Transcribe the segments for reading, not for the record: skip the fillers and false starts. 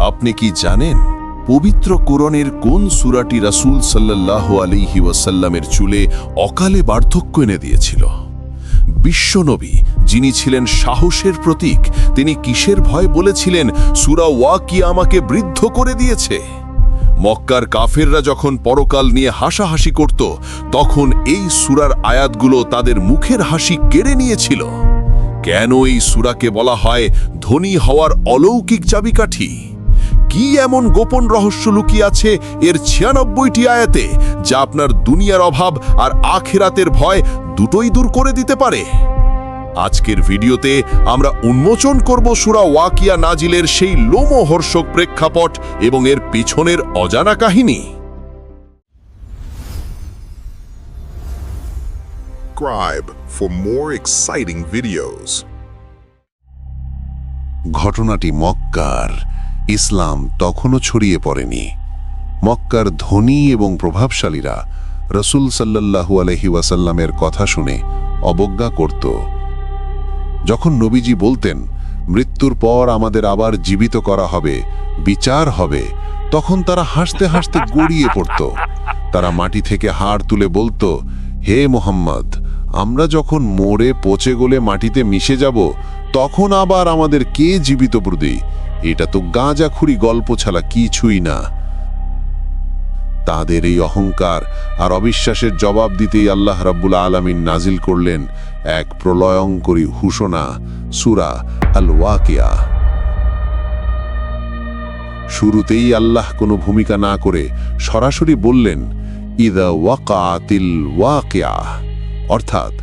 আপনি কি জানেন পবিত্র কোরআনের কোন সূরাটি রাসূল সাল্লাল্লাহু আলাইহি ওয়াসাল্লামের চুলে অকালে বার্ধক্য এনে দিয়েছিল? বিশ্বনবী, যিনি ছিলেন সাহসের প্রতীক, তিনি কিসের ভয় বলেছিলেন সূরা ওয়াকিয়া আমাকে বৃদ্ধ করে দিয়েছে? মক্কার কাফেররা যখন পরকাল নিয়ে হাসাহাসি করত, তখন এই সূরার আয়াতগুলো তাদের মুখের হাসি কেড়ে নিয়েছিল। কেন এই সূরাকে বলা হয় ধনী হওয়ার অলৌকিক চাবিকাঠি? কি এমন গোপন রহস্য লুকিয়ে আছে এর ৯৬টি আয়াতে, যা আপনার দুনিয়ার অভাব আর আখিরাতের ভয় দুটোই দূর করে দিতে পারে? আজকের ভিডিওতে আমরা উন্মোচন করব সূরা ওয়াকিয়া নাজিলের সেই লোমহর্ষক প্রেক্ষাপট এবং এর পিছনের অজানা কাহিনী। Subscribe for more exciting videos. ঘটনাটি মক্কার। ইসলাম তখনও ছড়িয়ে পড়েনি। মক্কার ধনী এবং প্রভাবশালীরা রাসূল সাল্লাল্লাহু আলাইহি ওয়াসাল্লামের কথা শুনে অবজ্ঞা করত। যখন নবীজি বলতেন মৃত্যুর পর আমাদের আবার জীবিত করা হবে, বিচার হবে, তখন তারা হাসতে হাসতে গড়িয়ে পড়ত। তারা মাটি থেকে হাড় তুলে বলতো, হে মুহাম্মদ, আমরা যখন মরে পচে গলে মাটিতে মিশে যাব, তখন আবার আমাদের কে জীবিত করবে? এটা তো গাঁজাখুরি গল্প ছাড়া কিছুই না। তাদের এই অহংকার আর অবিশ্বাসের জবাব দিতেই আল্লাহ রাব্বুল আলামিন নাজিল করলেন এক প্রলয়ঙ্করী ঘোষণা, সূরা আল ওয়াকিয়া। শুরুতেই আল্লাহ কোনো ভূমিকা না করে সরাসরি বললেন, ইদা ওয়াকাতিল ওয়াকিয়া, অর্থাৎ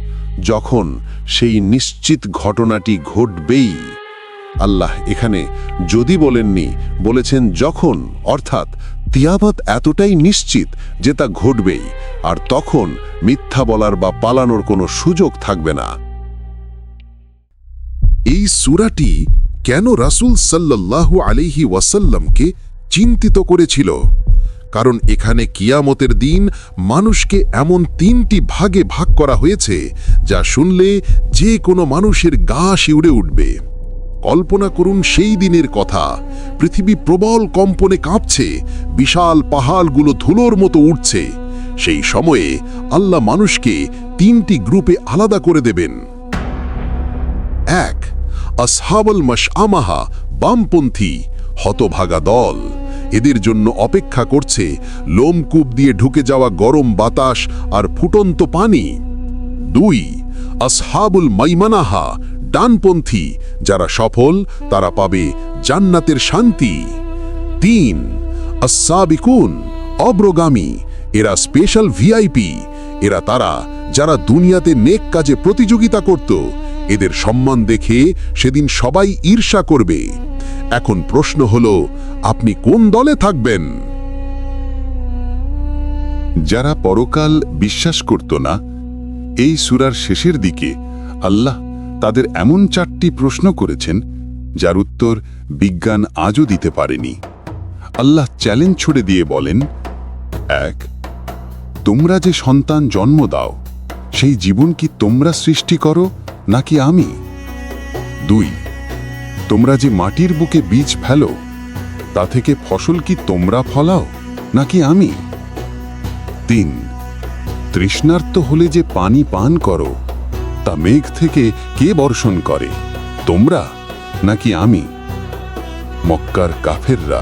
যখন সেই নিশ্চিত ঘটনাটি ঘটবেই। আল্লাহ এখানে যদি বলেননি, বলেছেন যখন, অর্থাৎ কিয়ামত এতটাই নিশ্চিত যে তা ঘটবেই, আর তখন মিথ্যা বলার বা পালানোর কোনো সুযোগ থাকবে না। এই সূরাটি কেন রাসূল সাল্লাল্লাহু আলাইহি ওয়াসাল্লামকে চিন্তিত করেছিল? কারণ এখানে কিয়ামতের দিন মানুষকে এমন ৩টি ভাগে ভাগ করা হয়েছে যা শুনলে যে কোনো মানুষের গা শিউরে উঠবে। কল্পনা করুন সেই দিনের কথা, পৃথিবী প্রবল কম্পনে কাঁপছে, বিশাল পাহাড়গুলো ধুলোর মতো উঠছে। সেই সময়ে আল্লাহ মানুষকে ৩টি গ্রুপে আলাদা করে দেবেন। ১. আসহাবুল মাশআমাহা, বামপন্থী হতভাগা দল। এদের জন্য অপেক্ষা করছে লোমকূপ দিয়ে ঢুকে যাওয়া গরম বাতাস আর ফুটন্ত পানি। ২. আসহাবুল মাইমানাহা, ডানপন্থী, যারা সফল তারা পাবে জান্নাতের শান্তি। ৩. আস-সাবিকুন, অগ্রগামী, এরা স্পেশাল ভিআইপি। এরা তারা যারা দুনিয়াতে নেক কাজে প্রতিযোগিতা করত। এদের সম্মান দেখে সেদিন সবাই ঈর্ষা করবে। এখন প্রশ্ন হলো, আপনি কোন দলে থাকবেন? যারা পরকাল বিশ্বাস করত না, এই সূরার শেষের দিকে আল্লাহ তাদের এমন 4টি প্রশ্ন করেছেন যার উত্তর বিজ্ঞান আজও দিতে পারেনি। আল্লাহ চ্যালেঞ্জ ছুড়ে দিয়ে বলেন, ১. তোমরা যে সন্তান জন্ম দাও, সেই জীবন কি তোমরা সৃষ্টি করো নাকি আমি? ২. তোমরা যে মাটির বুকে বীজ ফেলো, তা থেকে ফসল কি তোমরা ফলাও নাকি আমি? ৩. তৃষ্ণার্ত হলে যে পানি পান করো, তা মেঘ থেকে কে বর্ষণ করে, তোমরা নাকি আমি? মক্কার কাফেররা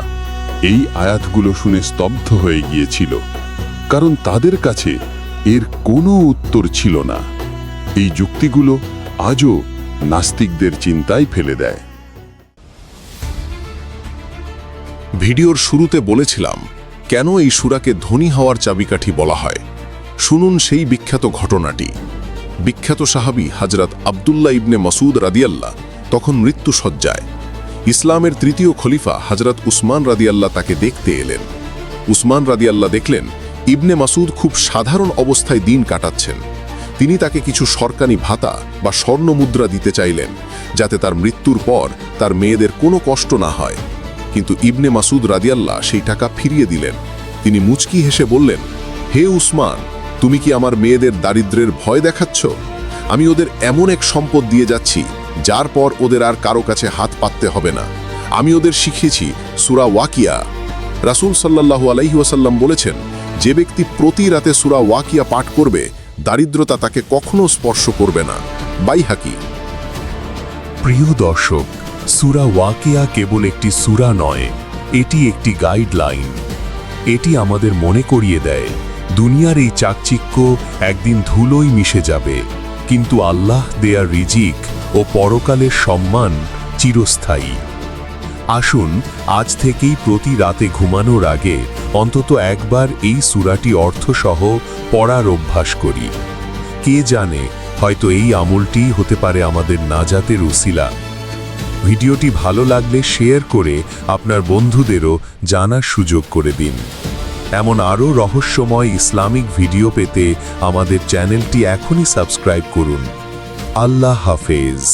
এই আয়াতগুলো শুনে স্তব্ধ হয়ে গিয়েছিল, কারণ তাদের কাছে এর কোনো উত্তর ছিল না। এই যুক্তিগুলো আজও নাস্তিকদের চিন্তায় ফেলে দেয়। ভিডিওর শুরুতে বলেছিলাম কেন এই সূরাকে ধনী হওয়ার চাবিকাঠি বলা হয়। শুনুন সেই বিখ্যাত ঘটনাটি। বিখ্যাত সাহাবী হযরত আব্দুল্লাহ ইবনে মাসউদ রাদিয়াল্লাহ তখন মৃত্যুশয্যায়। ইসলামের ৩য় খলিফা হযরত উসমান রাদিয়াল্লাহ তাকে দেখতে এলেন। উসমান রাদিয়াল্লাহ দেখলেন ইবনে মাসউদ খুব সাধারণ অবস্থায় দিন কাটাচ্ছেন। তিনি তাকে কিছু সরকারি ভাতা বা স্বর্ণ মুদ্রা দিতে চাইলেন, যাতে তার মৃত্যুর পর তার মেয়েদের কোনো কষ্ট না হয়। কিন্তু ইবনে মাসউদ রাদিয়াল্লাহ সেই টাকা ফিরিয়ে দিলেন। তিনি মুচকি হেসে বললেন, হে উসমান, তুমি কি আমার মেয়েদের দারিদ্র্যের ভয় দেখাচ্ছ? আমি ওদের এমন এক সম্পদ দিয়ে যাচ্ছি যার পর ওদের আর কারো কাছে হাত পাততে হবে না। আমি ওদের শিখিয়েছি সূরা ওয়াকিয়া। রাসূল সাল্লাল্লাহু আলাইহি ওয়াসাল্লাম বলেছেন, যে ব্যক্তি প্রতি রাতে সূরা ওয়াকিয়া পাঠ করবে, দারিদ্রতা তাকে কখনো স্পর্শ করবে না। বাইহাকি। প্রিয় দর্শক, সূরা ওয়াকিয়া কেবল একটি সূরা নয়, এটি একটি গাইডলাইন। এটি আমাদের মনে করিয়ে দেয়, দুনিয়ার এই চাকচিক্য একদিন ধুলোয় মিশে যাবে, কিন্তু আল্লাহ দেয়া রিজিক ও পরকালের সম্মান চিরস্থায়ী। আসুন আজ থেকেই প্রতি রাতে ঘুমানোর আগে অন্তত একবার এই সূরাটি অর্থসহ পড়ার অভ্যাস করি। কে জানে, হয়তো এই আমলটিই হতে পারে আমাদের নাজাতের উসিলা। ভিডিওটি ভালো লাগলে শেয়ার করে আপনার বন্ধুদেরও জানার সুযোগ করে দিন। এমন আরও রহস্যময় ইসলামিক ভিডিও পেতে আমাদের চ্যানেলটি এখনই সাবস্ক্রাইব করুন। আল্লাহ হাফেজ।